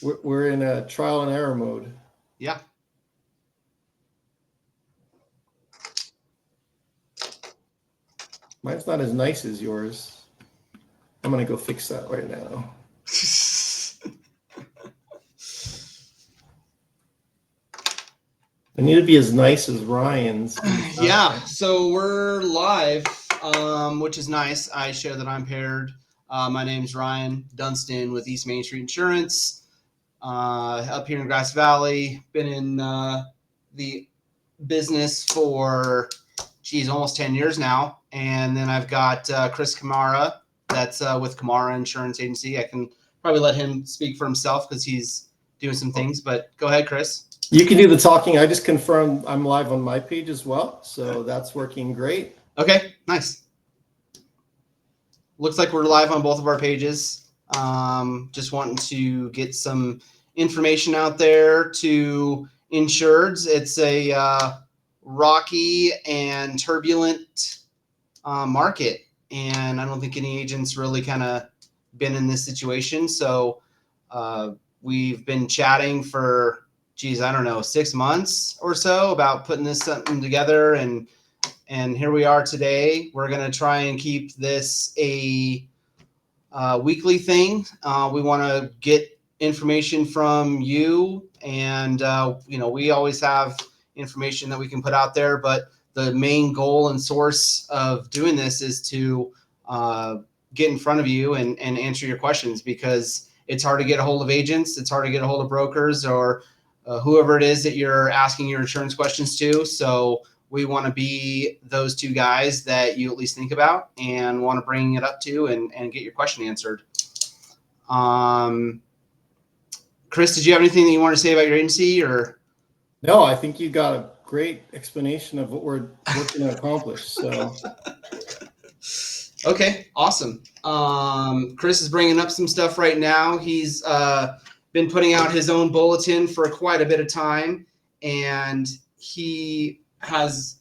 We're in a trial and error mode. Yeah. Mine's not as nice as yours. I'm gonna go fix that right now. I need to be as nice as Ryan's. Yeah, so we're live, which is nice. I share that I'm paired. My name's Ryan Dunstan with East Main Street Insurance, up here in Grass Valley. Been in the business for, almost 10 years now. And then I've got Chris Kamara, that's with Kamara Insurance Agency. I can probably let him speak for himself because he's doing some things, but go ahead, Chris. You can do the talking. I just confirmed I'm live on my page as well, so that's working great. Okay, nice. Looks like we're live on both of our pages. Just wanting to get some information out there to insureds. It's a rocky and turbulent market, and I don't think any agents really kind of been in this situation. So we've been chatting for, I don't know, 6 months or so about putting this something together, and here we are today. We're going to try and keep this a weekly thing. We want to get information from you, and we always have information that we can put out there, but the main goal and source of doing this is to get in front of you and answer your questions, because it's hard to get a hold of agents. It's hard to get a hold of brokers or whoever it is that you're asking your insurance questions to. So we want to be those two guys that you at least think about and want to bring it up to and get your question answered. Chris, did you have anything that you want to say about your agency? Or no, I think you got a great explanation of what we're looking to accomplish. So okay, awesome. Chris is bringing up some stuff right now. He's been putting out his own bulletin for quite a bit of time, and he has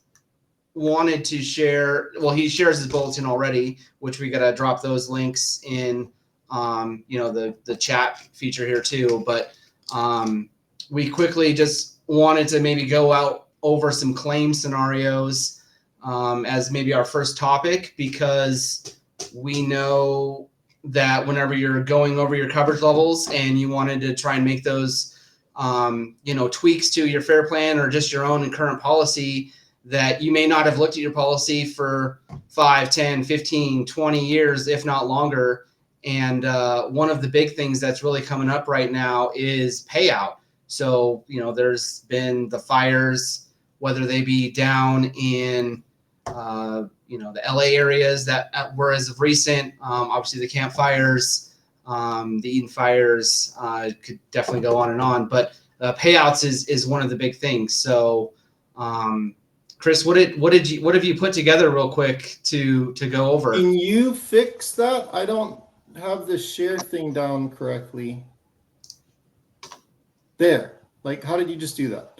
wanted to share. Well, he shares his bulletin already, which we got to drop those links in, the chat feature here too. But we quickly just wanted to maybe go out over some claim scenarios as maybe our first topic, because we know that whenever you're going over your coverage levels and you wanted to try and make those, tweaks to your fair plan or just your own and current policy, that you may not have looked at your policy for 5, 10, 15, 20 years, if not longer. And one of the big things that's really coming up right now is payout. So, there's been the fires, whether they be down in, the LA areas that were as of recent, obviously the Camp Fires, the Eden Fires, could definitely go on and on, but payouts is one of the big things. So, Chris, what have you put together real quick to go over? Can you fix that? I don't have the share thing down correctly. There. Like, how did you just do that?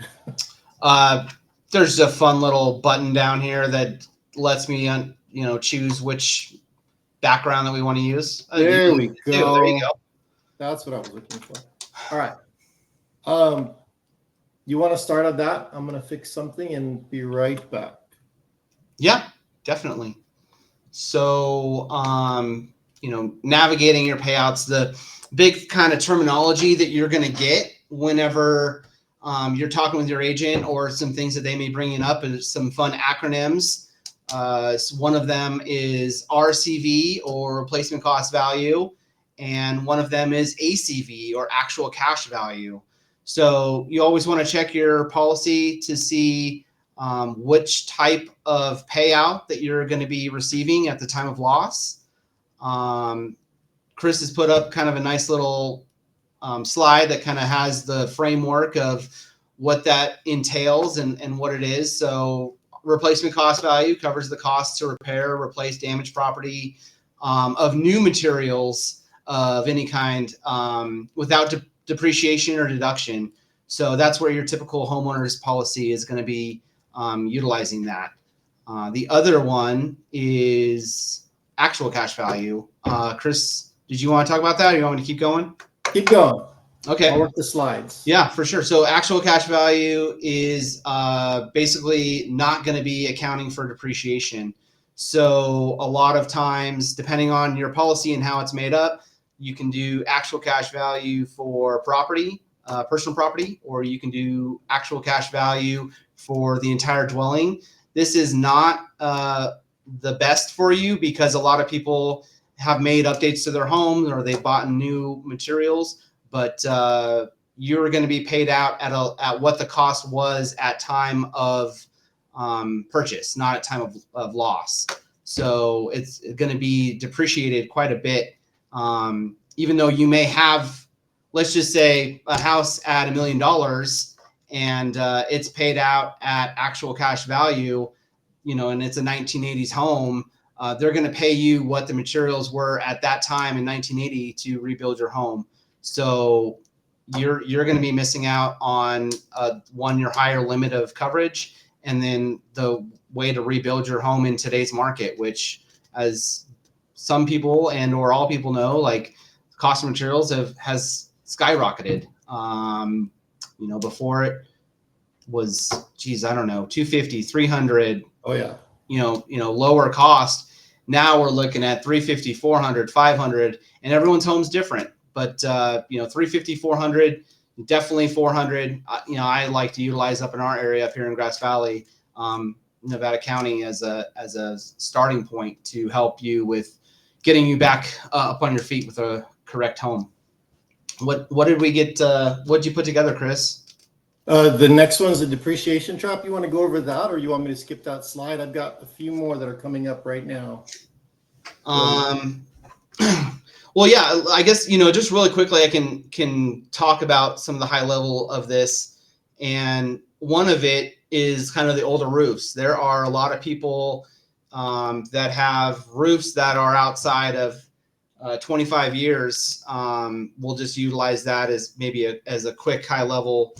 There's a fun little button down here that lets me, choose which background that we want to use. There we go. There you go. That's what I was looking for. All right. You want to start on that? I'm going to fix something and be right back. Yeah, definitely. So, navigating your payouts, the big kind of terminology that you're going to get whenever you're talking with your agent, or some things that they may bring up, is some fun acronyms. One of them is RCV, or replacement cost value, and one of them is ACV, or actual cash value. So you always want to check your policy to see which type of payout that you're going to be receiving at the time of loss. Chris has put up kind of a nice little slide that kind of has the framework of what that entails and what it is. So replacement cost value covers the cost to repair, replace damaged property of new materials of any kind without depreciation or deduction. So that's where your typical homeowner's policy is going to be utilizing that. The other one is actual cash value. Chris, did you want to talk about that, or you want me to keep going? Keep going. Okay. I'll work the slides. Yeah, for sure. So actual cash value is basically not going to be accounting for depreciation. So a lot of times, depending on your policy and how it's made up, you can do actual cash value for property, personal property, or you can do actual cash value for the entire dwelling. This is not the best for you because a lot of people have made updates to their homes or they've bought new materials, but you're going to be paid out at what the cost was at time of purchase, not at time of loss. So it's going to be depreciated quite a bit. Even though you may have, let's just say, a house at $1 million and it's paid out at actual cash value, and it's a 1980s home, they're going to pay you what the materials were at that time in 1980 to rebuild your home. So you're going to be missing out on your higher limit of coverage, and then the way to rebuild your home in today's market, which, as some people and or all people know, like, cost of materials has skyrocketed. Before it was, I don't know, 250, 300. Oh yeah. Lower cost. Now we're looking at 350, 400, 500, and everyone's home's different. But 350, 400, definitely 400. I like to utilize up in our area up here in Grass Valley, Nevada County, as a starting point to help you with getting you back up on your feet with a correct home. What did we get? What did you put together, Chris? The next one is the depreciation trap. You want to go over that, or you want me to skip that slide? I've got a few more that are coming up right now. Well, yeah, I guess, just really quickly, I can talk about some of the high level of this. And one of it is kind of the older roofs. There are a lot of people that have roofs that are outside of 25 years. We'll just utilize that as maybe as a quick high level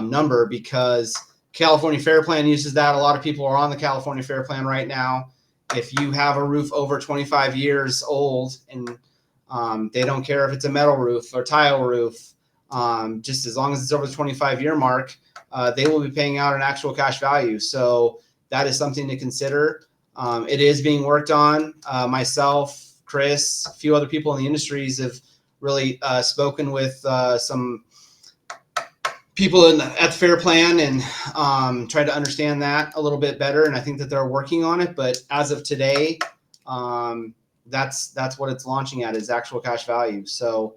number, because California Fair Plan uses that. A lot of people are on the California Fair Plan right now. If you have a roof over 25 years old, and they don't care if it's a metal roof or tile roof, just as long as it's over the 25-year mark, they will be paying out an actual cash value. So that is something to consider. It is being worked on. Myself, Chris, a few other people in the industries have really spoken with some people at the Fair Plan and tried to understand that a little bit better. And I think that they're working on it. But as of today, that's what it's launching at, is actual cash value. So,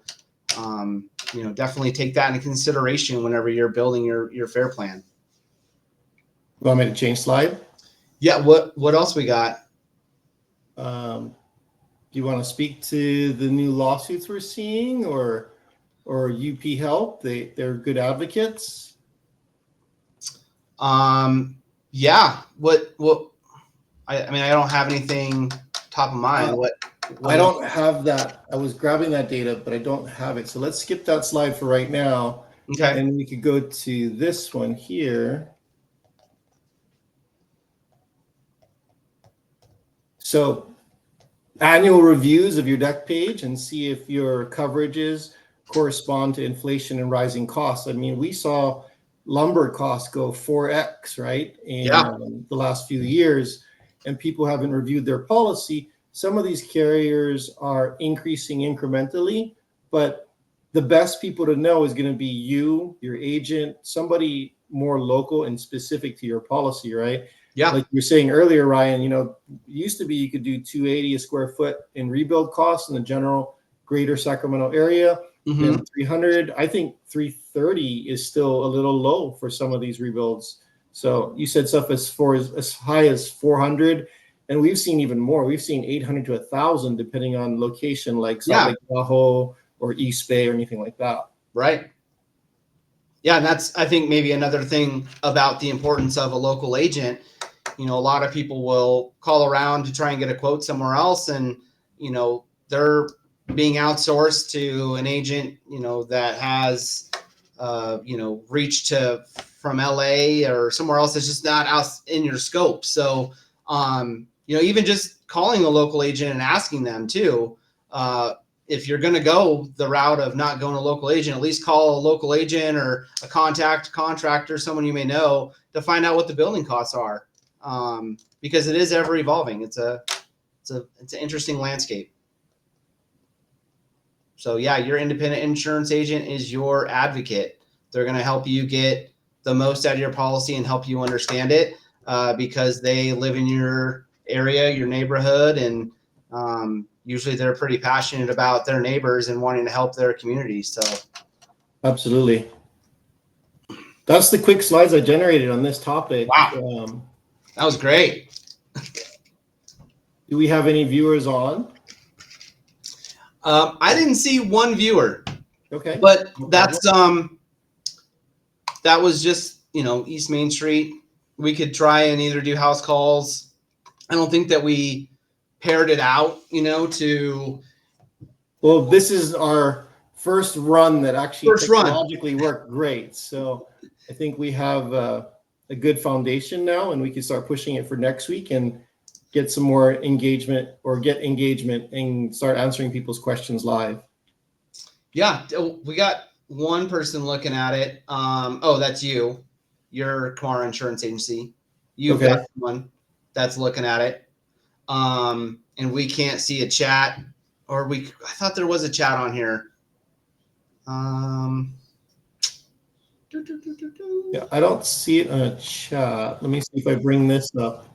definitely take that into consideration whenever you're building your Fair Plan. You want me to change slide? Yeah. What else we got? Do you want to speak to the new lawsuits we're seeing, or UP Help? They're good advocates. Yeah. What I don't have anything top of mind. What I don't have that. I was grabbing that data, but I don't have it. So let's skip that slide for right now. Okay. And we could go to this one here. So annual reviews of your deck page and see if your coverages correspond to inflation and rising costs. I mean, we saw lumber costs go 4x, right, in the last few years, and people haven't reviewed their policy. Some of these carriers are increasing incrementally, but the best people to know is going to be you, your agent, somebody more local and specific to your policy, right? Yeah. Like you were saying earlier, Ryan, it used to be you could do $280 a square foot in rebuild costs in the general greater Sacramento area. Mm-hmm. And $300, I think $330 is still a little low for some of these rebuilds. So you said stuff as high as $400, and we've seen even more. We've seen $800 to $1,000 depending on location, like Salt Lake Tahoe or East Bay or anything like that. Right. Yeah, and that's, I think, maybe another thing about the importance of a local agent. A lot of people will call around to try and get a quote somewhere else, and they're being outsourced to an agent that has reach from LA or somewhere else that's just not out in your scope. So even just calling a local agent and asking them too if you're going to go the route of not going to a local agent, at least call a local agent or a contractor, someone you may know, to find out what the building costs are, because it is ever evolving. It's an interesting landscape. So yeah, your independent insurance agent is your advocate. They're going to help you get the most out of your policy and help you understand it, because they live in your area, your neighborhood, and usually they're pretty passionate about their neighbors and wanting to help their community. So absolutely. That's the quick slides I generated on this topic. Wow. That was great. Do we have any viewers on? I didn't see one viewer. Okay. But that's that was just, East Main Street. We could try and either do house calls. I don't think that we paired it out, to. Well, this is our first run that actually technologically worked great. So I think we have a good foundation now, and we can start pushing it for next week and get some more engagement and start answering people's questions live. Yeah, we got one person looking at it. Oh, that's you. Your Kamara Insurance Agency. You've got one that's looking at it. And we can't see a chat, or I thought there was a chat on here. Yeah, I don't see it in a chat. Let me see if I bring this up.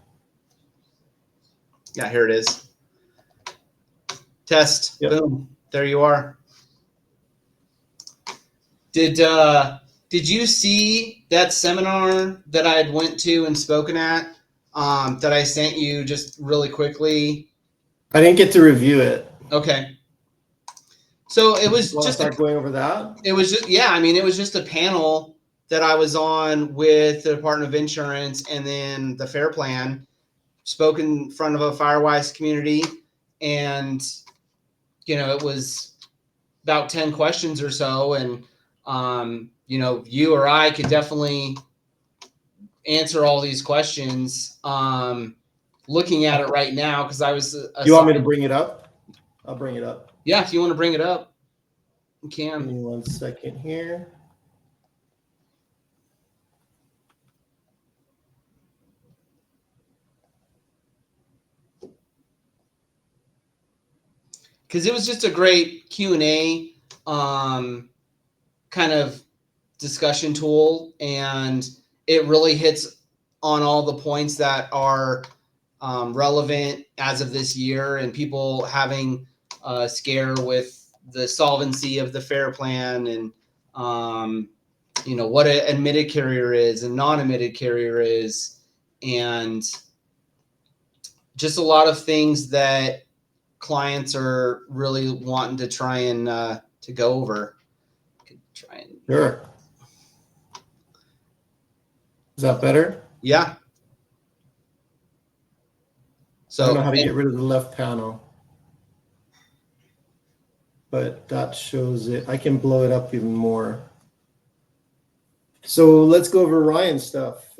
Yeah, here it is. Test. Yep. Boom. There you are. Did you see that seminar that I had went to and spoken at, that I sent you just really quickly? I didn't get to review it. Okay. So it was just start going over that. It was just, yeah. I mean, it was just a panel that I was on with the Department of Insurance and then the Fair Plan, spoke in front of a Firewise community, and it was about 10 questions or so, and you or I could definitely answer all these questions. Looking at it right now, because I was. You want me to bring it up? I'll bring it up. Yeah, if you want to bring it up, you can. Give me 1 second here. Because it was just a great Q&A kind of discussion tool, and it really hits on all the points that are relevant as of this year, and people having a scare with the solvency of the Fair Plan, and what an admitted carrier is and non-admitted carrier is, and just a lot of things that clients are really wanting to try and to go over. Sure. Is that better? Yeah. So I don't know how to get rid of the left panel, but that shows it. I can blow it up even more. So let's go over Ryan's stuff.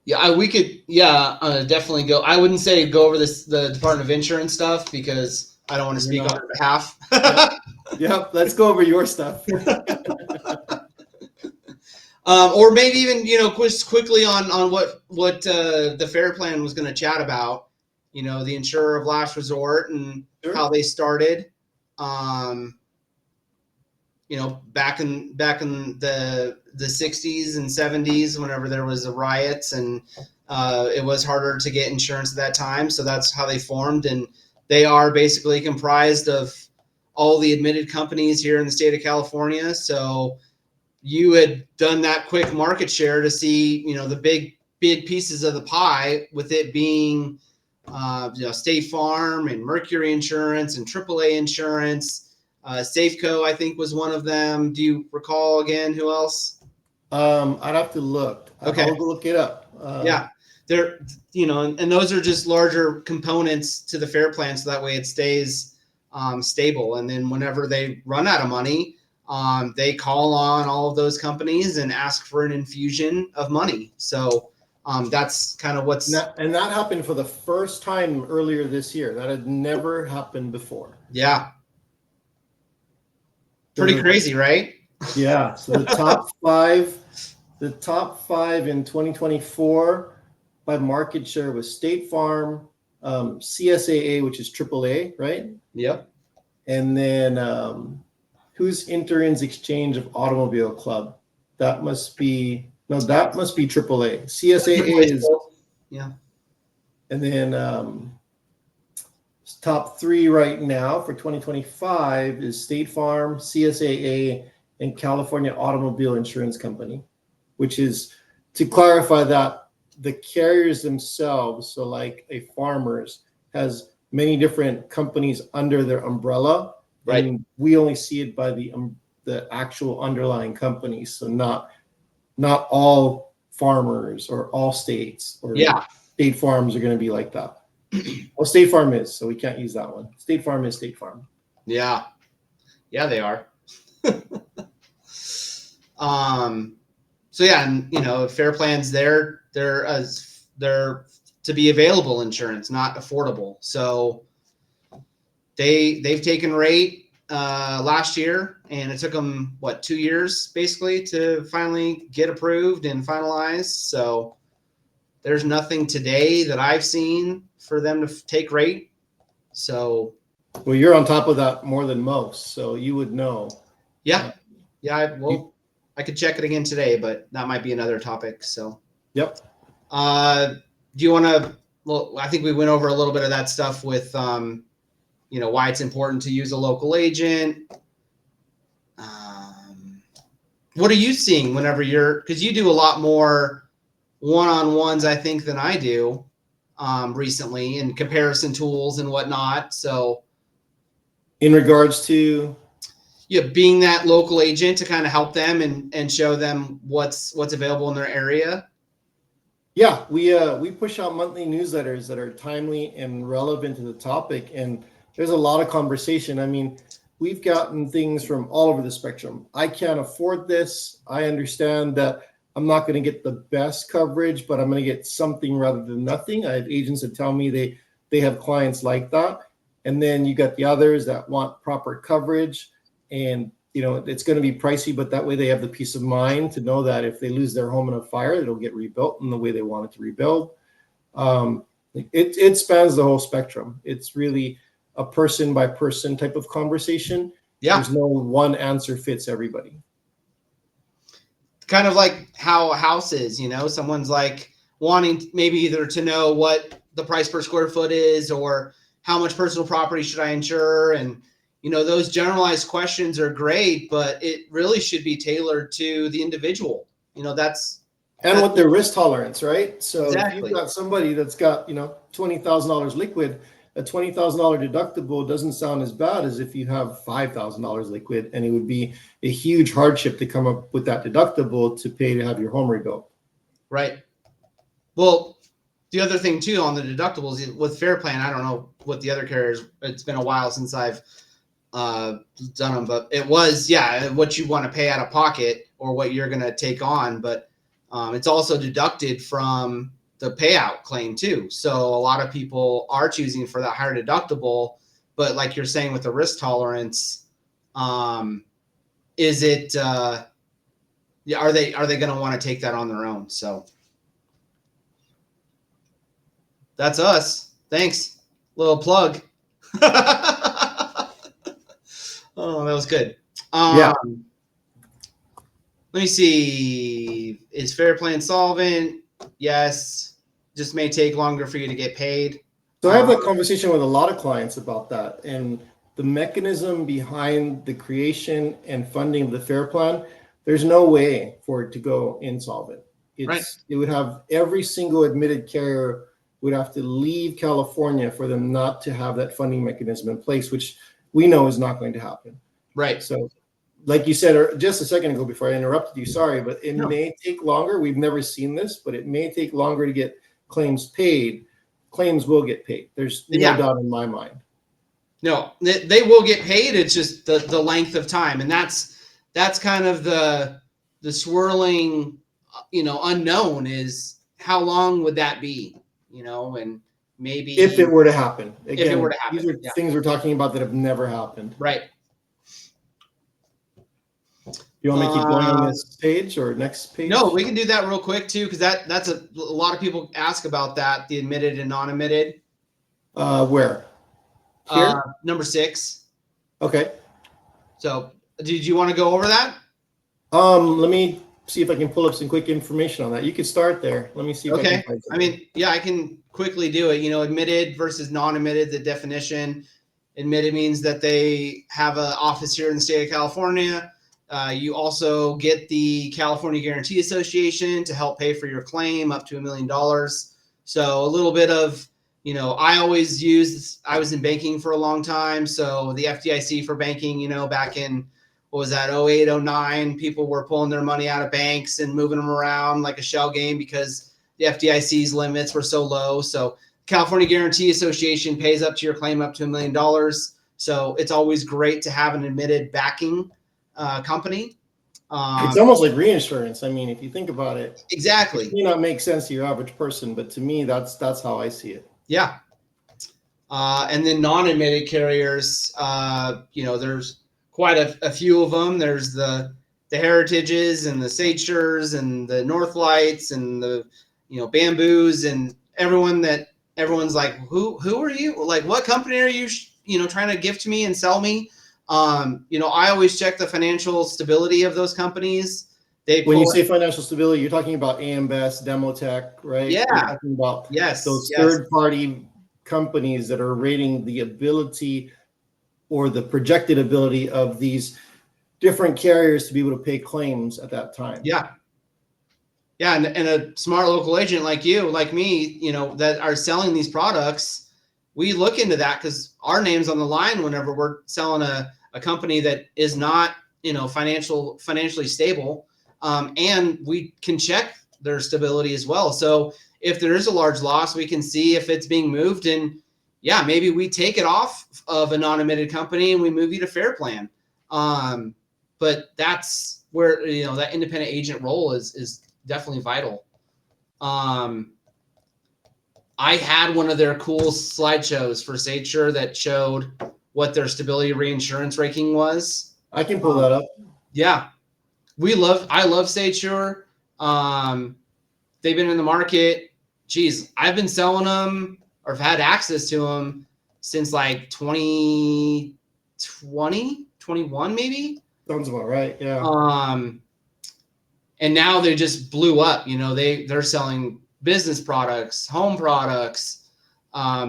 Yeah, we could. Yeah, definitely go. I wouldn't say go over the Department of Insurance stuff, because I don't want to speak on their behalf. Yep. Let's go over your stuff. Or maybe even just quickly on what the Fair Plan was going to chat about. The insurer of last resort and how they started. Back in the 60s and 70s, whenever there was riots, and it was harder to get insurance at that time. So that's how they formed. And they are basically comprised of all the admitted companies here in the state of California. So you had done that quick market share to see, the big pieces of the pie, with it being, State Farm and Mercury Insurance and AAA Insurance. Safeco, I think, was one of them. Do you recall again who else? I'd have to look. Okay. I'll go look it up. Yeah. They're, and those are just larger components to the Fair Plan, so that way it stays stable. And then whenever they run out of money, they call on all of those companies and ask for an infusion of money. So that's kind of what's. And that happened for the first time earlier this year. That had never happened before. Yeah. Pretty crazy, right? Yeah. So the top five in 2024 by market share was State Farm, CSAA, which is AAA, right? Yep. And then who's Interin's Exchange of Automobile Club? That must be AAA. CSAA is, yeah. and then top three right now for 2025 is State Farm, CSAA, and California Automobile Insurance Company, which is, to clarify that, the carriers themselves, so like a Farmers, has many different companies under their umbrella, Right. and we only see it by the actual underlying companies. So not all Farmers or all states or State Farms are going to be like that. Well, State Farm is, so we can't use that one. State Farm is State Farm. Yeah. Yeah, they are. So yeah, and Fair Plan's they're to be available insurance, not affordable. So they've taken rate last year, and it took them 2 years basically to finally get approved and finalized. So there's nothing today that I've seen for them to take rate. So, well, you're on top of that more than most, so you would know. Yeah. I could check it again today, but that might be another topic. So, yep. Do you want to? Well, I think we went over a little bit of that stuff with, why it's important to use a local agent. What are you seeing whenever because you do a lot more one-on-ones, I think, than I do recently, in comparison tools and whatnot. So, in regards to, being that local agent to kind of help them and show them what's available in their area. Yeah, we push out monthly newsletters that are timely and relevant to the topic, and there's a lot of conversation. I mean, we've gotten things from all over the spectrum. I can't afford this. I understand that I'm not going to get the best coverage, but I'm going to get something rather than nothing. I have agents that tell me they have clients like that. And then you got the others that want proper coverage, and it's going to be pricey, but that way they have the peace of mind to know that if they lose their home in a fire, it'll get rebuilt in the way they want it to rebuild. It spans the whole spectrum. It's really a person by person type of conversation. Yeah. There's no one answer fits everybody. Kind of like how a house is, someone's like wanting maybe either to know what the price per square foot is, or how much personal property should I insure? And, those generalized questions are great, but it really should be tailored to the individual. And with their risk tolerance, right? So Exactly. If you've got somebody that's got, $20,000 liquid, a $20,000 deductible doesn't sound as bad as if you have $5,000 liquid, and it would be a huge hardship to come up with that deductible to pay to have your home rebuilt. Right. Well, the other thing too on the deductibles with Fair Plan, I don't know what the other carriers. It's been a while since I've done them, but it was what you want to pay out of pocket or what you're going to take on, but it's also deducted from the payout claim too. So a lot of people are choosing for that higher deductible, but like you're saying with the risk tolerance, is it? Are they going to want to take that on their own? So that's us. Thanks. Little plug. Oh, that was good. Yeah. Let me see. Is Fair Plan solvent? Yes. Just may take longer for you to get paid. So I have a conversation with a lot of clients about that, and the mechanism behind the creation and funding of the Fair Plan, there's no way for it to go insolvent. Right. It would have every single admitted carrier would have to leave California for them not to have that funding mechanism in place, which we know is not going to happen. Right. So like you said just a second ago before I interrupted you, sorry, but it may take longer. We've never seen this, but it may take longer to get claims paid. Claims will get paid. There's no doubt in my mind. No, they will get paid. It's just the length of time. And that's kind of the swirling, unknown is how long would that be, and maybe if it were to happen. Again, if it were to happen. These are things we're talking about that have never happened. Right. You want me to keep going on this page or next page? No, we can do that real quick too, because that's a lot of people ask about that, the admitted and non-admitted. Where? Here? Number 6. Okay. So did you want to go over that? Let me see if I can pull up some quick information on that. You could start there. Let me see if I can find something. I mean, yeah, I can quickly do it. Admitted versus non-admitted, the definition. Admitted means that they have an office here in the state of California. You also get the California Guarantee Association to help pay for your claim up to $1 million. So a little bit of, I was in banking for a long time. So the FDIC for banking, back in, what was that, 08, 09, people were pulling their money out of banks and moving them around like a shell game because the FDIC's limits were so low. So California Guarantee Association pays up to your claim up to $1 million. So it's always great to have an admitted backing company. It's almost like reinsurance. I mean, if you think about it, exactly. It may not make sense to your average person, but to me, that's how I see it. Yeah. And then non-admitted carriers, there's quite a few of them. There's the Heritages and the Sagers and the Northlights and the Bamboos and everyone's like, who are you? Like, what company are you trying to gift me and sell me? I always check the financial stability of those companies. When you say financial stability, you're talking about AM Best, Demotech, right? Yeah. You're talking about those third-party companies that are rating the ability or the projected ability of these different carriers to be able to pay claims at that time. Yeah. Yeah, and a smart local agent like you, like me, that are selling these products, we look into that because our name's on the line whenever we're selling a company that is not, financially stable. And we can check their stability as well. So if there is a large loss, we can see if it's being moved, and maybe we take it off of a non-admitted company and we move you to Fair Plan. But that's where, that independent agent role is definitely vital. I had one of their cool slideshows for Sager that showed what their stability reinsurance ranking was. I can pull that up. Yeah. I love Sager. They've been in the market. Geez, I've been selling them or have had access to them since like 2020, 21 maybe. Sounds about right. Yeah. And now they just blew up. They're selling business products, home products.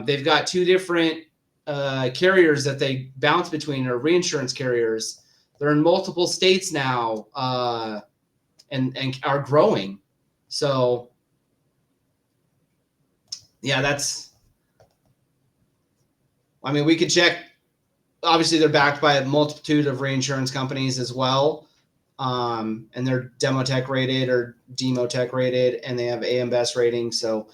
They've got 2 different carriers that they bounce between, or reinsurance carriers. They're in multiple states now, and are growing. So, we could check. Obviously, they're backed by a multitude of reinsurance companies as well. And they're Demotech rated or Demotech rated, and they have AM Best rating. So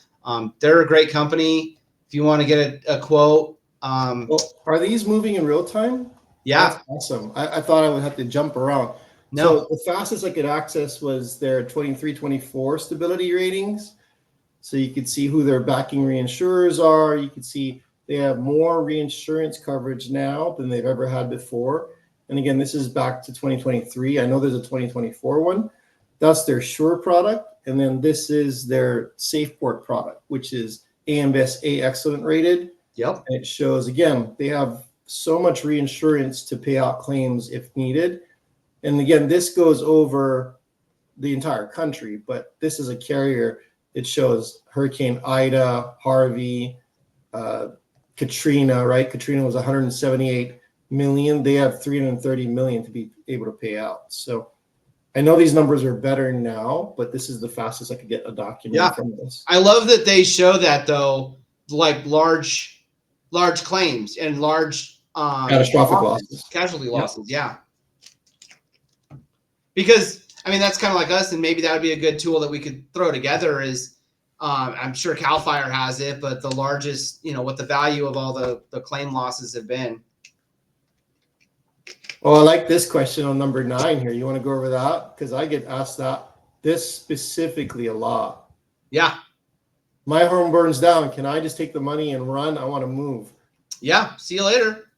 they're a great company. If you want to get a quote. Are these moving in real time? Yeah. That's awesome. I thought I would have to jump around. No. So the fastest I could access was their 23, 24 stability ratings. So you could see who their backing reinsurers are. You could see they have more reinsurance coverage now than they've ever had before. And again, this is back to 2023. I know there's a 2024 one. That's their Sure product. And then this is their SafePort product, which is AM Best A Excellent rated. Yep. And it shows, again, they have so much reinsurance to pay out claims if needed. And again, this goes over the entire country, but this is a carrier. It shows Hurricane Ida, Harvey, Katrina, right? Katrina was 178 million. They have 330 million to be able to pay out. So I know these numbers are better now, but this is the fastest I could get a document from this. I love that they show that, though, like large claims and large catastrophic losses, casualty losses. Yeah. Because that's kind of like us, and maybe that would be a good tool that we could throw together. Is I'm sure CAL FIRE has it, but the largest, what the value of all the claim losses have been. Well, I like this question on number 9 here. You want to go over that? Because I get asked this specifically a lot. Yeah. My home burns down. Can I just take the money and run? I want to move. Yeah. See you later.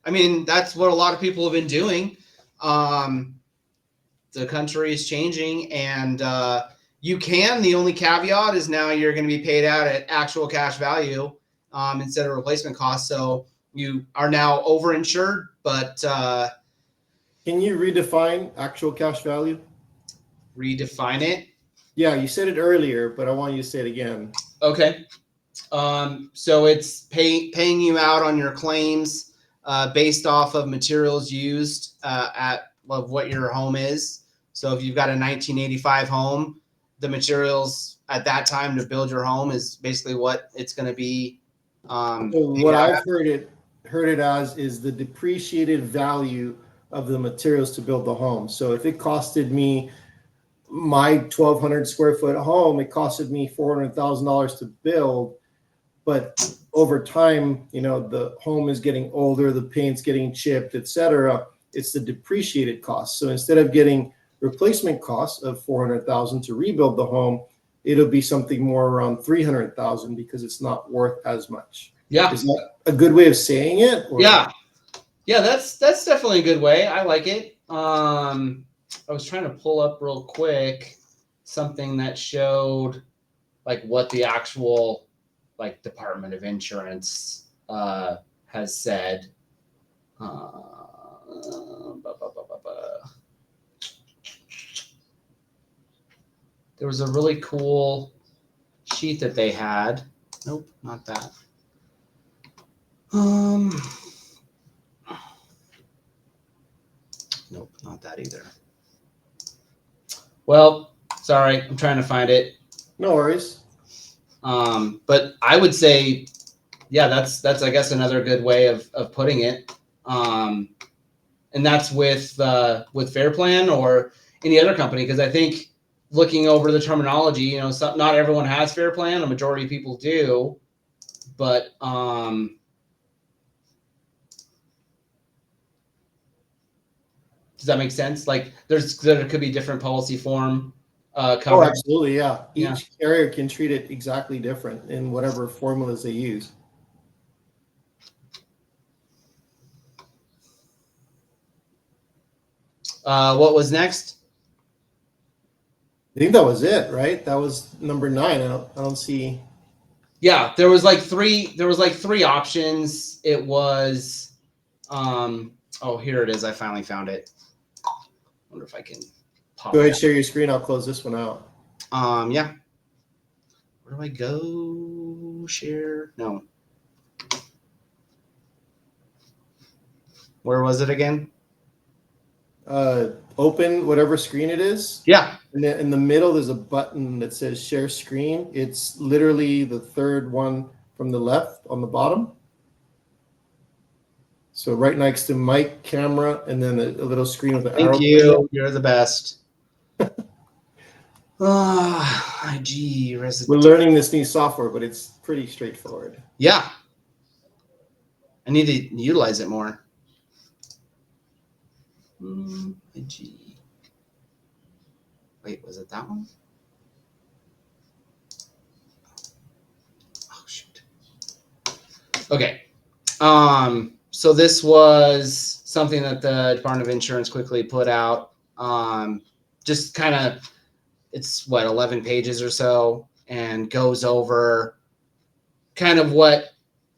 That's what a lot of people have been doing. the country is changing, and you can. The only caveat is now you're going to be paid out at actual cash value instead of replacement cost. So you are now overinsured, but Can you redefine actual cash value? redefine it. Yeah, you said it earlier, but I want you to say it again. Okay. So it's paying you out on your claims based off of materials used of what your home is. So if you've got a 1985 home, the materials at that time to build your home is basically what it's going to be. So what I've heard it as is the depreciated value of the materials to build the home. So if it costed me my 1,200 square foot home, it costed me $400,000 to build, but over time, the home is getting older, the paint's getting chipped, etc. It's the depreciated cost. So instead of getting replacement costs of $400,000 to rebuild the home, it'll be something more around $300,000 because it's not worth as much. Yeah. Is that a good way of saying it? Or? Yeah. That's definitely a good way. I like it. I was trying to pull up real quick something that showed like what the actual like Department of Insurance has said. There was a really cool sheet that they had. Nope, not that. Nope, not that either. Well, sorry, I'm trying to find it. No worries. But I would say, yeah, that's I guess another good way of putting it. And that's with Fair Plan or any other company, because I think looking over the terminology, not everyone has Fair Plan. A majority of people do, but does that make sense? Like there could be different policy form coverage. Oh, absolutely, yeah. Yeah. Each carrier can treat it exactly different in whatever formulas they use. What was next? I think that was it, right? That was number 9. I don't see. Yeah, there was like three options. It was oh, here it is. I finally found it. Wonder if I can pop Go ahead, that. share your screen. I'll close this one out. Yeah. Where do I go? Share? No. Where was it again? Open whatever screen it is. Yeah. And then in the middle, there's a button that says share screen. It's literally the third one from the left on the bottom. So right next to mic, camera, and then a little screen with an arrow. Thank you. You're the best. IG resident. We're learning this new software, but it's pretty straightforward. Yeah. I need to utilize it more. IG. Wait, was it that one? Oh shoot. Okay. So this was something that the Department of Insurance quickly put out. Just kind of, it's 11 pages or so, and goes over kind of what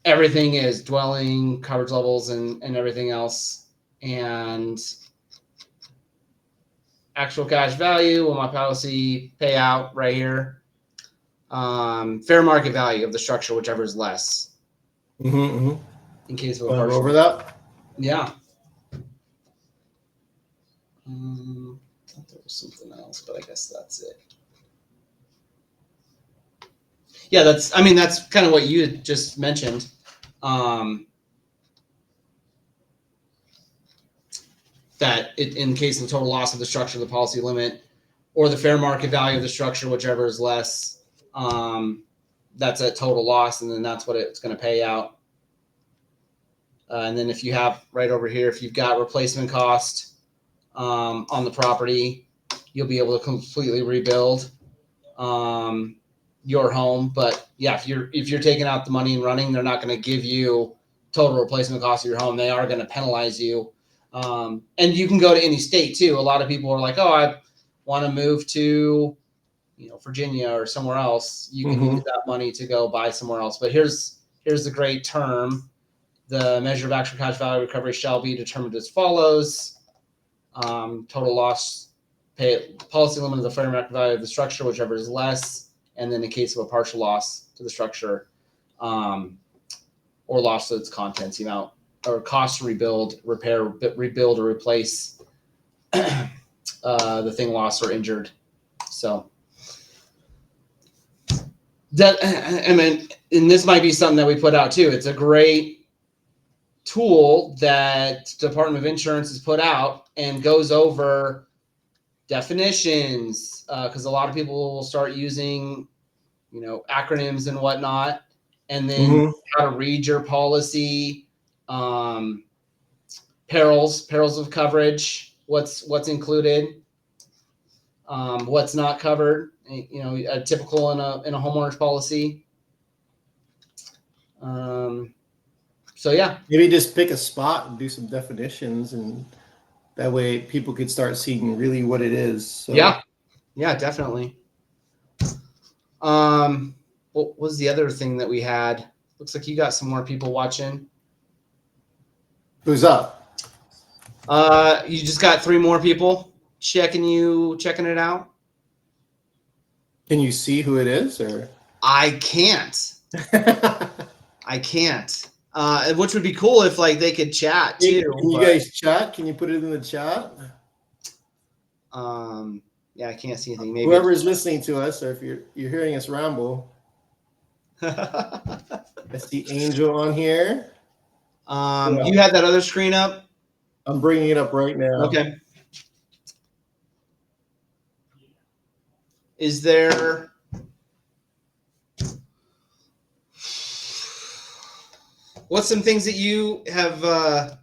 everything is, dwelling, coverage levels, and everything else. And actual cash value, will my policy pay out right here? Fair market value of the structure, whichever is less. In case of a partial. Over that? Yeah. I thought there was something else, but I guess that's it. Yeah, that's kind of what you just mentioned. That in case of the total loss of the structure, the policy limit, or the fair market value of the structure, whichever is less, that's a total loss, and then that's what it's going to pay out. And then if you have right over here, if you've got replacement cost on the property, you'll be able to completely rebuild your home. But yeah, if you're taking out the money and running, they're not going to give you total replacement cost of your home. They are going to penalize you And you can go to any state too. A lot of people are like, oh, I want to move to, Virginia or somewhere else. You can use that money to go buy somewhere else. But here's the great term. The measure of actual cash value recovery shall be determined as follows. Total loss, policy limit of the fair market value of the structure, whichever is less. And then in case of a partial loss to the structure, or loss to its contents, the amount or cost to rebuild, repair, rebuild, or replace the thing lost or injured. So that, I mean, and this might be something that we put out too. It's a great tool that Department of Insurance has put out and goes over definitions, because a lot of people will start using, acronyms and whatnot, and then how to read your policy, perils of coverage, what's included, what's not covered, a typical in a homeowner's policy. So yeah, maybe just pick a spot and do some definitions, and that way people could start seeing really what it is. So. Yeah, definitely. What was the other thing that we had? Looks like you got some more people watching. Who's up? You just got 3 more people checking it out. Can you see who it is, or? I can't. I can't. Which would be cool if they could chat too. Can you guys chat? Can you put it in the chat? Yeah, I can't see anything. Maybe whoever is listening to us, or if you're hearing us ramble. I see Angel on here. You had that other screen up? I'm bringing it up right now. Okay. Is there what's some things that you have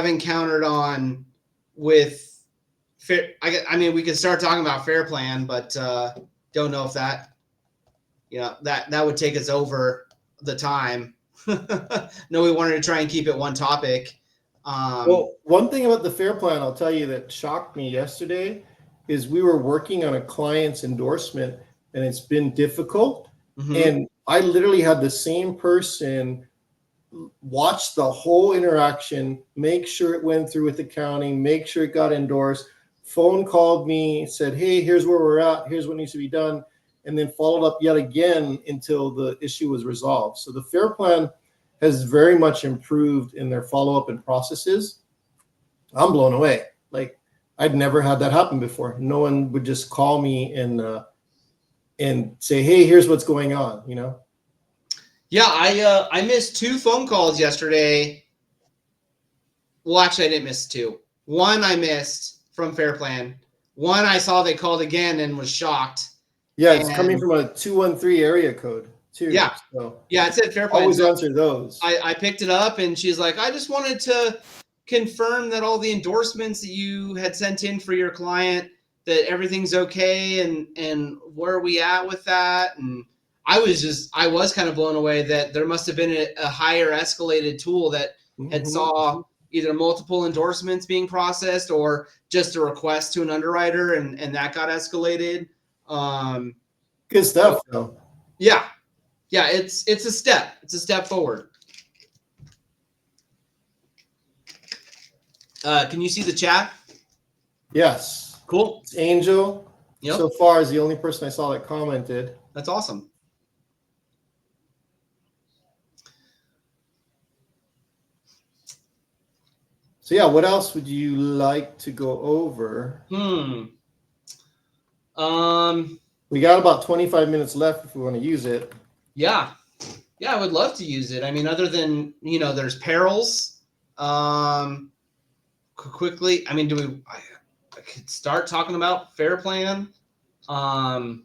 encountered on with fair? I mean, we could start talking about Fair Plan, but don't know if that that would take us over the time. No, we wanted to try and keep it one topic. Well, one thing about the Fair Plan, I'll tell you, that shocked me yesterday is we were working on a client's endorsement, and it's been difficult. And I literally had the same person watch the whole interaction, make sure it went through with accounting, make sure it got endorsed, phone called me, said, hey, here's where we're at, here's what needs to be done, and then followed up yet again until the issue was resolved. So the Fair Plan has very much improved in their follow-up and processes. I'm blown away. I'd never had that happen before. No one would just call me and say, hey, here's what's going on, Yeah, I missed 2 phone calls yesterday. Well, actually, I didn't miss 2. One I missed from Fair Plan. One I saw they called again and was shocked. Yeah, it's coming from a 213 area code too. Yeah, so yeah, it said Fair Plan. Always answer those. I picked it up, and she's like, I just wanted to confirm that all the endorsements that you had sent in for your client, that everything's okay, and where are we at with that? And I was kind of blown away that there must have been a higher escalated tool that had saw either multiple endorsements being processed or just a request to an underwriter, and that got escalated. Good stuff, though. Yeah, it's a step. It's a step forward. Can you see the chat? Yes. Cool. It's Angel. Yep. So far is the only person I saw that commented. That's awesome. So yeah, what else would you like to go over? We got about 25 minutes left if we want to use it. Yeah, I would love to use it. I mean, other than there's perils. Quickly, I mean, I could start talking about Fair Plan. How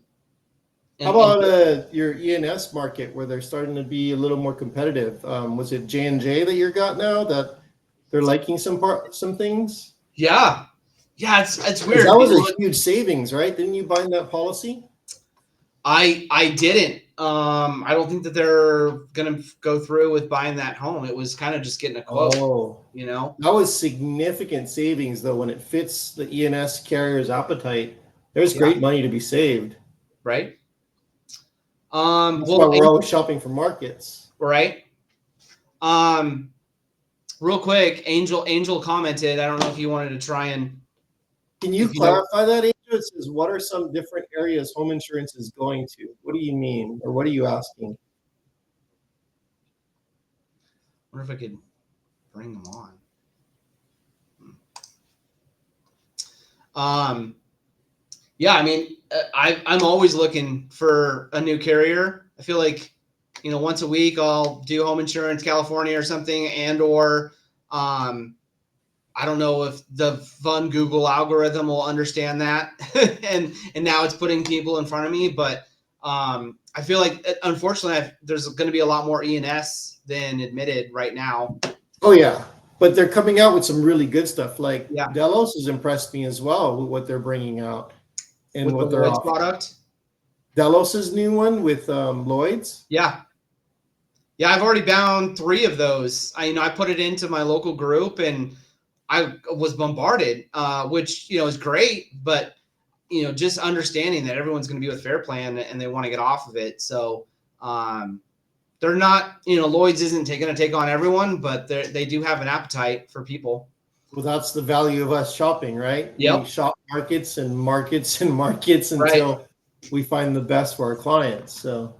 about your E&S market, where they're starting to be a little more competitive? Was it J&J that you got now that they're liking some things? Yeah, it's weird. That was a huge savings, right? Didn't you bind that policy? I didn't. I don't think that they're going to go through with buying that home. It was kind of just getting a quote, Oh, you know? that was significant savings though. When it fits the E&S carrier's appetite, there's Yeah. great money to be saved. Right. That's why we're always shopping for markets. Right. Real quick, Angel commented. I don't know if you wanted to try and. Can you clarify that, Angel? It says, what are some different areas home insurance is going to? What do you mean, or what are you asking? I wonder if I could bring them on. Yeah, I mean, I'm always looking for a new carrier. I feel like, once a week I'll do Home Insurance California or something, or I don't know if the fun Google algorithm will understand that, and now it's putting people in front of me. But I feel like, unfortunately, there's going to be a lot more E&S than admitted right now. Oh yeah, but they're coming out with some really good stuff. Like Yeah. Delos has impressed me as well with what they're bringing out and with what the they're Lloyd's offering. product. Delos's new one with Lloyd's. Yeah. Yeah, I've already bound 3 of those. I put it into my local group and I was bombarded, which, is great, but, just understanding that everyone's going to be with Fair Plan and they want to get off of it. So they're not, Lloyd's isn't going to take on everyone, but they do have an appetite for people. Well, that's the value of us shopping, right? Yep. We shop markets and markets and markets until we find the best for our clients. So.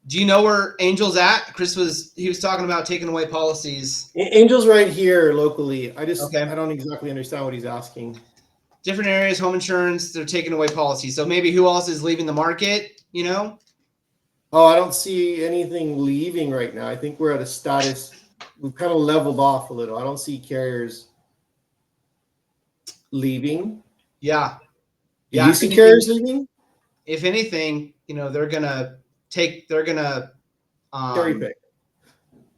Do you know where Angel's at? Chris was talking about taking away policies. Angel's right here locally. I Okay. don't exactly understand what he's asking. Different areas, home insurance, they're taking away policies. So maybe who else is leaving the market, Oh, I don't see anything leaving right now. I think we're at a status. We've kind of leveled off a little. I don't see carriers leaving. Yeah. Do you see carriers leaving? If anything, they're gonna Cherry pick.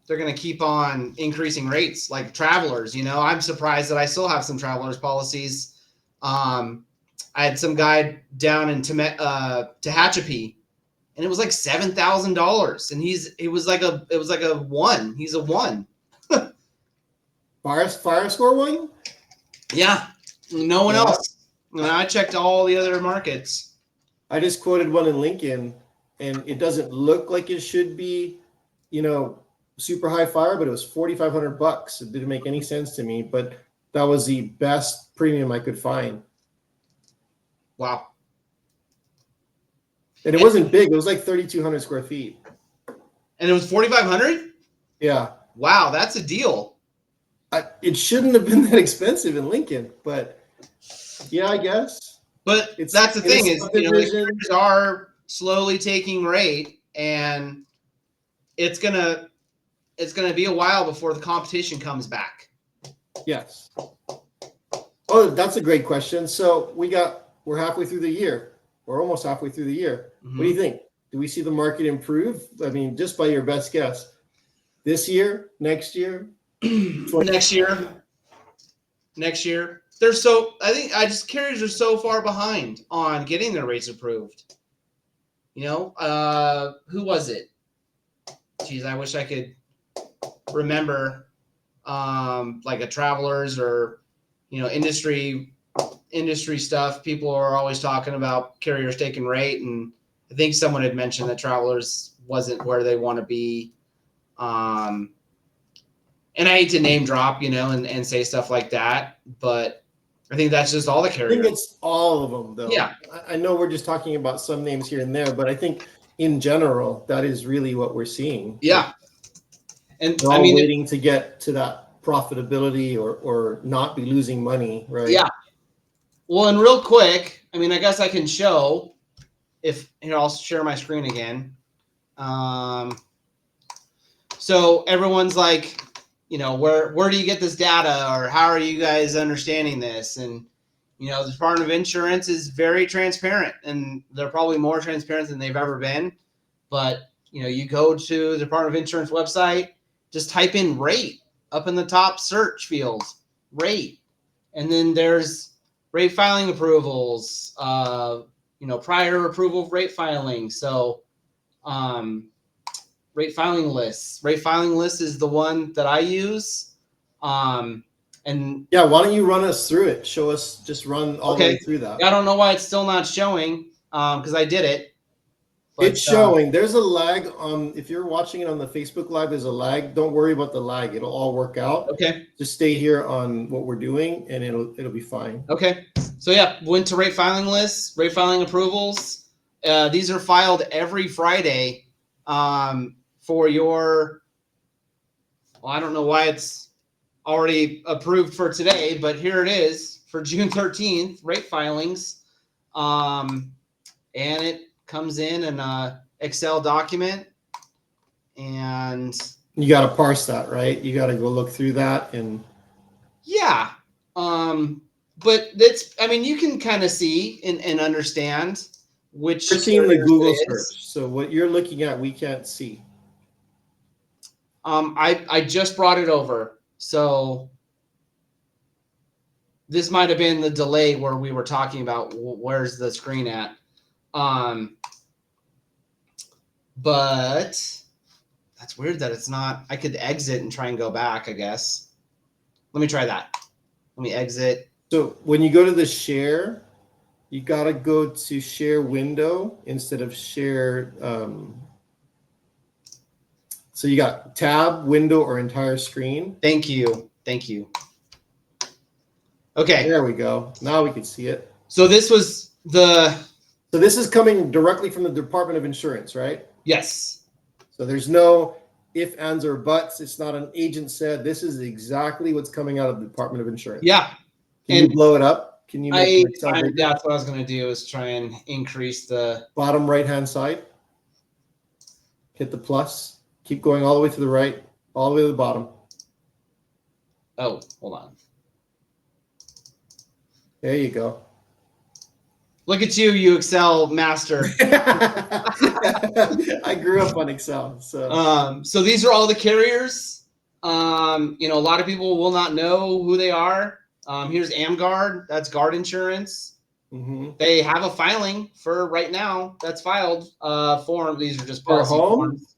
They're gonna keep on increasing rates like Travelers. I'm surprised that I still have some Travelers policies. I had some guy down in Tehachapi, and it was like $7,000, and it was like a 1. He's a 1. Fire score 1? Yeah. No one else. And I checked all the other markets. I just quoted one in Lincoln, and it doesn't look like it should be, super high fire, but it was $4,500. It didn't make any sense to me, but that was the best premium I could find. Wow. And it wasn't big. It was like 3,200 square feet. And it was 4,500? Yeah. Wow, that's a deal. It shouldn't have been that expensive in Lincoln, but yeah, I guess. But that's the thing is, carriers are slowly taking rate, and it's gonna be a while before the competition comes back. Yes. Oh, that's a great question. So we're halfway through the year. We're almost halfway through the year. Mm-hmm. What do you think? Do we see the market improve? I mean, just by your best guess, this year, next year, next year. Carriers are so far behind on getting their rates approved. Who was it? Geez, I wish I could remember, like a Travelers or, industry stuff. People are always talking about carriers taking rate, and I think someone had mentioned that Travelers wasn't where they want to be. And I hate to name drop, and say stuff like that, but I think that's just all the carriers. I think it's all of them, though. Yeah. I know we're just talking about some names here and there, but I think in general, that is really what we're seeing. Yeah. And we're all waiting to get to that profitability or not be losing money, right? Yeah. Well, and real quick, I guess I can show I'll share my screen again. So everyone's like, where do you get this data, or how are you guys understanding this? And, the Department of Insurance is very transparent, and they're probably more transparent than they've ever been. But, you go to the Department of Insurance website, just type in rate up in the top search field, rate. And then there's rate filing approvals, prior approval of rate filing. So Rate filing lists. Rate filing list is the one that I use. And yeah, why don't you run us through it? Show us, just run all the way through that. I don't know why it's still not showing, because I did it. But, It's showing. There's a lag on, if you're watching it on the Facebook Live, there's a lag. Don't worry about the lag. It'll all work out. Okay. Just stay here on what we're doing and it'll be fine. Okay. So yeah, went to rate filing lists, rate filing approvals. These are filed every Friday for your, well, I don't know why it's already approved for today, but here it is for June 13th, rate filings. And it comes in an Excel document, and you got to parse that, right? You got to go look through that. And yeah, but that's, I mean, you can kind of see and understand which we're seeing the Google it is. search. So what you're looking at, we can't see. I just brought it over, so this might have been the delay where we were talking about where's the screen at. But that's weird that it's not. I could exit and try and go back, I guess. Let me try that. Let me exit. So when you go to the share, you got to go to share window instead of share. So you got tab, window, or entire screen. Thank you. Thank you. Okay. There we go. Now we can see it. So this was the. So this is coming directly from the Department of Insurance, right? Yes. So there's no if, ands, or buts. It's not an agent said. This is exactly what's coming out of the Department of Insurance. Yeah. Can you blow it up? Can you make it that's what I was going to do, is try and increase the bottom right-hand side. Hit the plus. Keep going all the way to the right, all the way to the bottom. Oh, hold on. There you go. Look at you, you Excel master. I grew up on Excel. So these are all the carriers. A lot of people will not know who they are. Here's AmGuard. That's Guard Insurance. Mm-hmm. They have a filing for right now that's filed form. These are just For policy home? forms.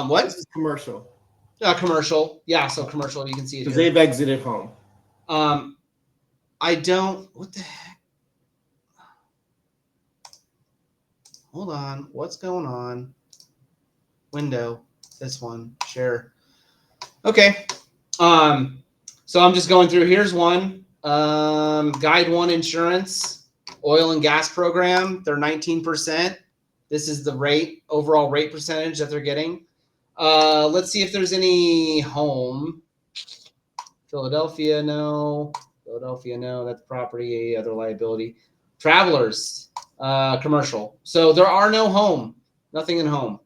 What? This is commercial. Commercial. Yeah, so commercial, you can see it here. Because they've exited home. I don't, what the heck? Hold on. What's going on? Window. This one. Share. Okay. So I'm just going through. Here's one. Guide One Insurance, oil and gas program. They're 19%. This is the rate, overall rate percentage that they're getting. Let's see if there's any home. Philadelphia, no. Philadelphia, no. That's property, other liability. Travelers, commercial. So there are no home. Nothing in home.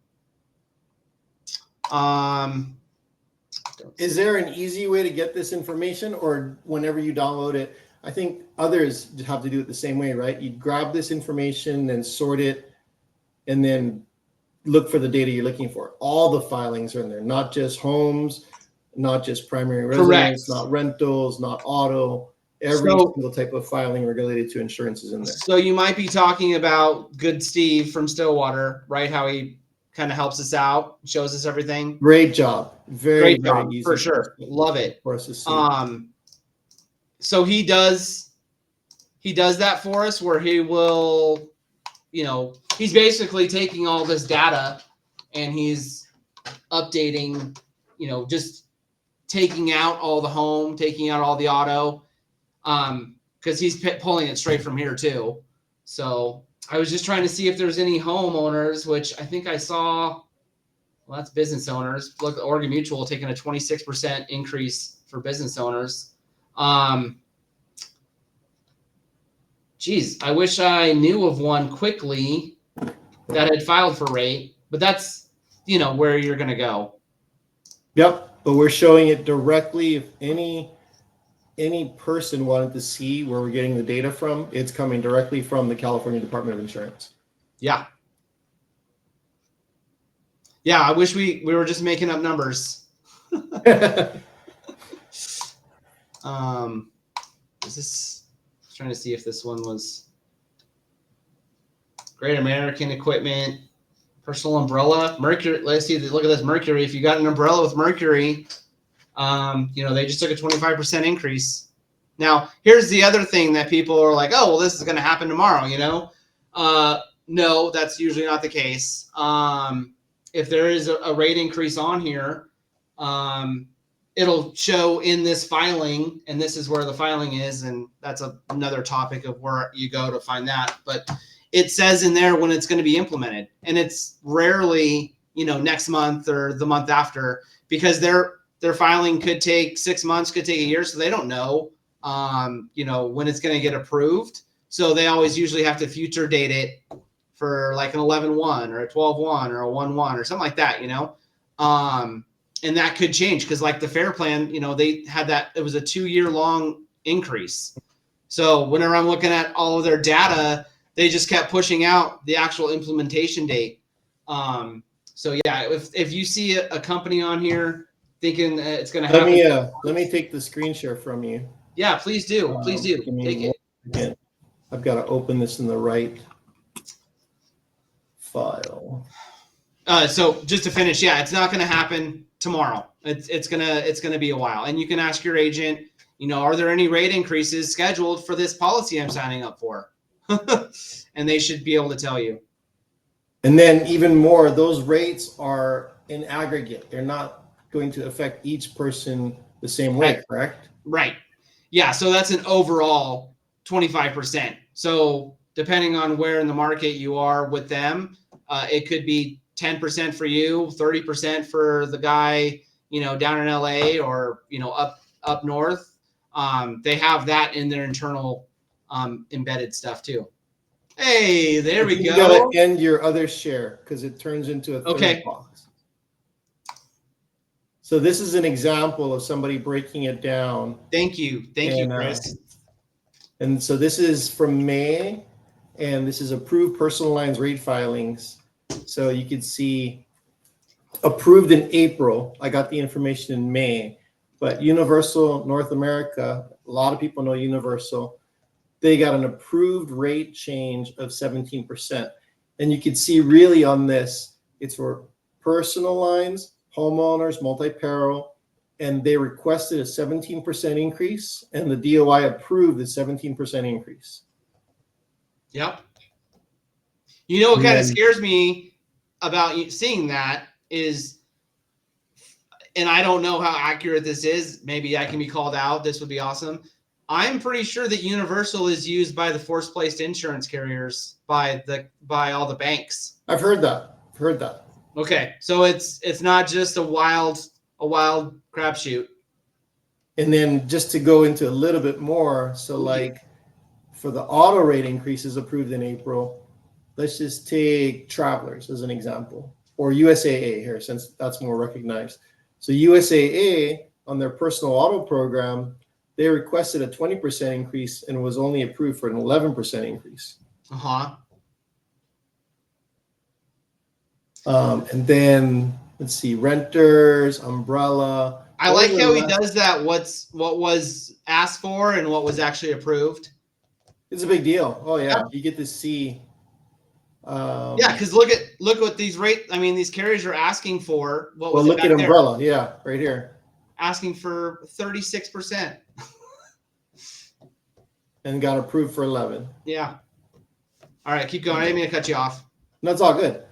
Is there an easy way to get this information, or whenever you download it? I think others have to do it the same way, right? You grab this information and sort it, and then look for the data you're looking for. All the filings are in there, not just homes, not just primary residence, not rentals, not auto. Every single type of filing related to insurance is in there. So you might be talking about good Steve from Stillwater, right? How he kind of helps us out, shows us everything. Great job. Very easy. For sure. Love it. For us to see. So he does that for us, where he will, he's basically taking all this data and he's updating, just taking out all the home, taking out all the auto, because he's pulling it straight from here too. So I was just trying to see if there's any homeowners, which I think I saw. Well, that's business owners. Look, Oregon Mutual taking a 26% increase for business owners. Geez, I wish I knew of one quickly that had filed for rate, but that's, where you're going to go. Yep, but we're showing it directly. If any person wanted to see where we're getting the data from, it's coming directly from the California Department of Insurance. Yeah. Yeah, I wish we were just making up numbers. Is this, I was trying to see if this one was Great American Equipment. Personal umbrella, Mercury. Let's see. Look at this Mercury. If you got an umbrella with Mercury, they just took a 25% increase. Now, here's the other thing that people are like, oh, well, this is going to happen tomorrow, No, that's usually not the case. If there is a rate increase on here, it'll show in this filing, and this is where the filing is, and that's another topic of where you go to find that. But it says in there when it's going to be implemented, and it's rarely, next month or the month after, because their filing could take 6 months, could take a year, so they don't know, when it's going to get approved. So they always usually have to future date it for like an 11/1 or a 12/1 or a 1/1 or something like that, and that could change because like the FAIR plan, they had that, it was a 2-year long increase. So whenever I'm looking at all of their data, they just kept pushing out the actual implementation date. So yeah, if you see a company on here thinking it's going to happen. Let me take the screen share from you. Yeah, please do. Please do. Take it. Again, I've got to open this in the right file. So just to finish, yeah, it's not going to happen tomorrow. It's gonna be a while, and you can ask your agent. Are there any rate increases scheduled for this policy I'm signing up for? And they should be able to tell you. And then even more, those rates are in aggregate. They're not going to affect each person the same way, right. Correct? Right. Yeah. So that's an overall 25%. So depending on where in the market you are with them, it could be 10% for you, 30% for the guy, down in LA or, up north. They have that in their internal embedded stuff too. Hey, there we go. You got to end your other share because it turns into a third box. So this is an example of somebody breaking it down. Thank you, Chris. And so this is from May, and this is approved personal lines rate filings. So you can see approved in April. I got the information in May, but Universal North America, a lot of people know Universal. They got an approved rate change of 17%. And you can see really on this, it's for personal lines, homeowners, multi-peril, and they requested a 17% increase, and the DOI approved the 17% increase. Yep. What kind of scares me about seeing that is, and I don't know how accurate this is, maybe I can be called out, this would be awesome. I'm pretty sure that Universal is used by the force-placed insurance carriers, by all the banks. I've heard that. Okay, so it's not just a wild crapshoot. And then just to go into a little bit more, so like for the auto rate increases approved in April, let's just take Travelers as an example, or USAA here, since that's more recognized. So USAA on their personal auto program, they requested a 20% increase and was only approved for an 11% increase. And then let's see, renters, umbrella. I like how he does that. What was asked for and what was actually approved. It's a big deal. Oh yeah, you get to see. Yeah, because look at what these these carriers are asking for. Look at umbrella. There? Yeah, right here. Asking for 36%. And got approved for 11. Yeah. All right, keep going. I didn't mean to cut you off. No, it's all good.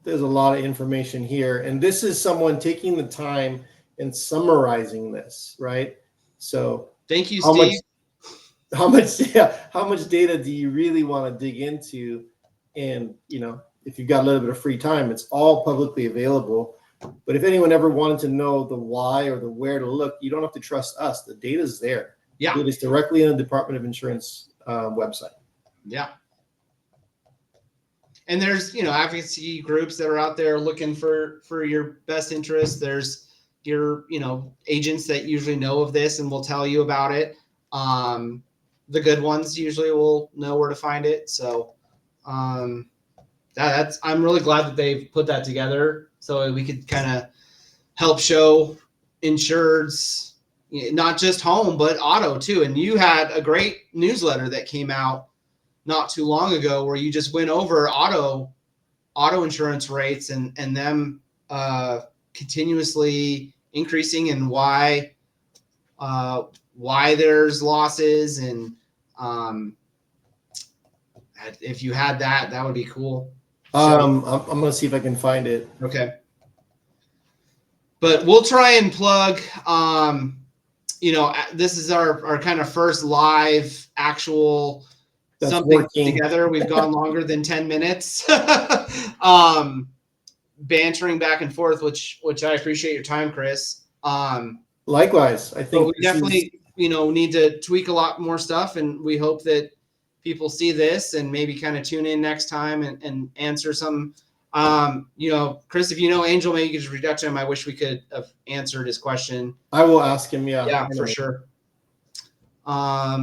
There's a lot of information here, and this is someone taking the time and summarizing this, right? So thank you, Steve. How much data do you really want to dig into? And if you've got a little bit of free time, it's all publicly available. But if anyone ever wanted to know the why or the where to look, you don't have to trust us. The data's there. Yeah, it is directly in the Department of Insurance website. Yeah. And there's, advocacy groups that are out there looking for your best interest. There's your, agents that usually know of this and will tell you about it. The good ones usually will know where to find it. So I'm really glad that they've put that together so we could kind of help show insureds, not just home, but auto too. And you had a great newsletter that came out not too long ago where you just went over auto insurance rates and them continuously increasing, and why there's losses. And if you had that would be cool. I'm gonna see if I can find it. Okay. But we'll try and plug, this is our kind of first live actual That's something working together. We've gone longer than 10 minutes, bantering back and forth, which I appreciate your time, Chris. Likewise, I think we definitely, need to tweak a lot more stuff, and we hope that people see this and maybe kind of tune in next time and answer some. Chris, if you know Angel, maybe you could just reach out to him. I wish we could have answered his question. I will ask him. Yeah, for sure. I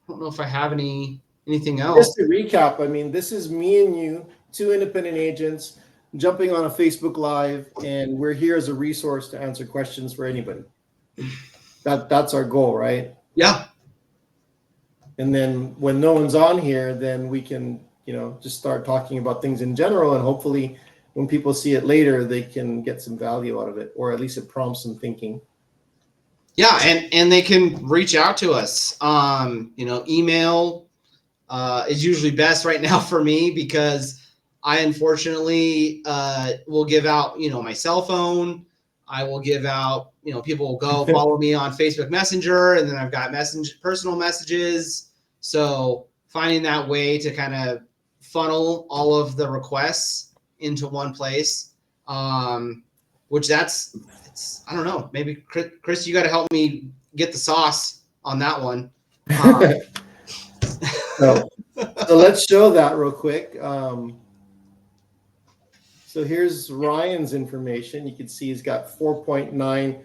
don't know if I have anything else. Just to recap, I mean, this is me and you, two independent agents, jumping on a Facebook Live, and we're here as a resource to answer questions for anybody. That's our goal, right? Yeah. And then when no one's on here, then we can, just start talking about things in general, and hopefully when people see it later, they can get some value out of it, or at least it prompts some thinking. Yeah, and they can reach out to us. Email is usually best right now for me, because I unfortunately will give out, my cell phone. I will give out, people will go follow me on Facebook Messenger, and then I've got personal messages. So finding that way to kind of funnel all of the requests into one place, which it's I don't know, maybe Chris, you got to help me get the sauce on that one. So let's show that real quick. So here's Ryan's information. You can see he's got 4.9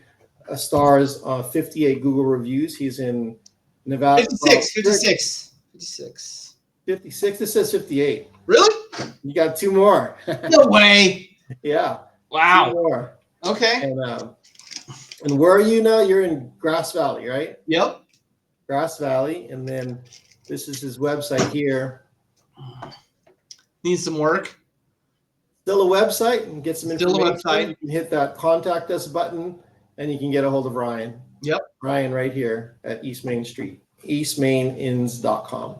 stars, 58 Google reviews. He's in Nevada. 56. 56. This says 58. Really? You got two more. No way. Yeah. Wow. Two more. Okay. And where are you now? You're in Grass Valley, right? Yep. Grass Valley. And then this is his website here. Needs some work. Still a website, and get some information. Still a website. You can hit that contact us button, and you can get a hold of Ryan. Yep. Ryan right here at East Main Street, eastmainins.com.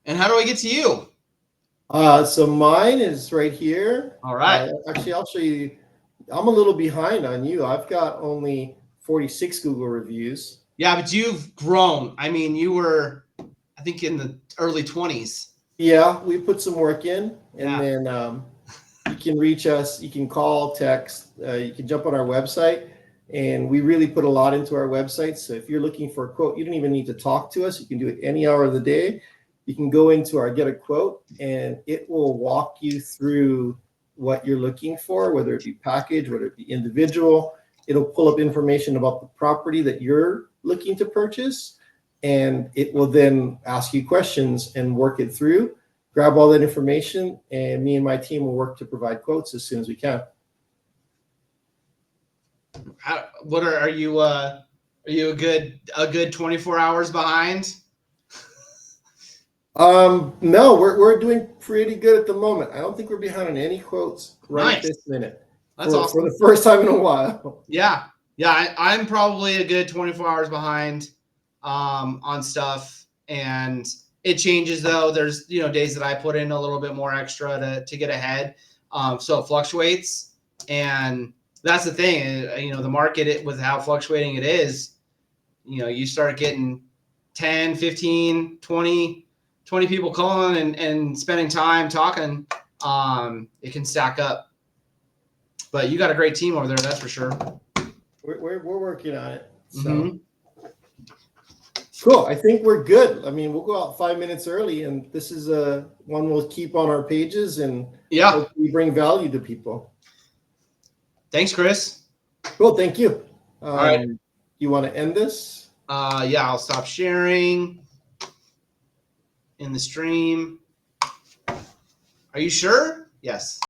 And how do I get to you? So mine is right here. All right. Actually, I'll show you. I'm a little behind on you. I've got only 46 Google reviews. Yeah, but you've grown. I mean, you were, I think, in the early 20s. Yeah, we put some work in, and Yeah. then you can reach us. You can call, text. You can jump on our website, and we really put a lot into our website. So if you're looking for a quote, you don't even need to talk to us. You can do it any hour of the day. You can go into our Get a Quote, and it will walk you through what you're looking for, whether it be package, whether it be individual. It'll pull up information about the property that you're looking to purchase, and it will then ask you questions and work it through, grab all that information, and me and my team will work to provide quotes as soon as we can. Are you a good 24 hours behind? No, we're doing pretty good at the moment. I don't think we're behind on any quotes right this minute. That's awesome. For the first time in a while. Yeah. I'm probably a good 24 hours behind on stuff, and it changes though. There's days that I put in a little bit more extra to get ahead, so it fluctuates, and that's the thing. The market, with how fluctuating it is, you start getting 10, 15, 20 people calling and spending time talking. It can stack up, but you got a great team over there, that's for sure. We're working on it. So cool. I think we're good. I mean, we'll go out 5 minutes early, and this is one we'll keep on our pages, and hopefully bring value to people. Thanks, Chris. Cool. Thank you. All right. You want to end this? Yeah, I'll stop sharing in the stream. Are you sure? Yes.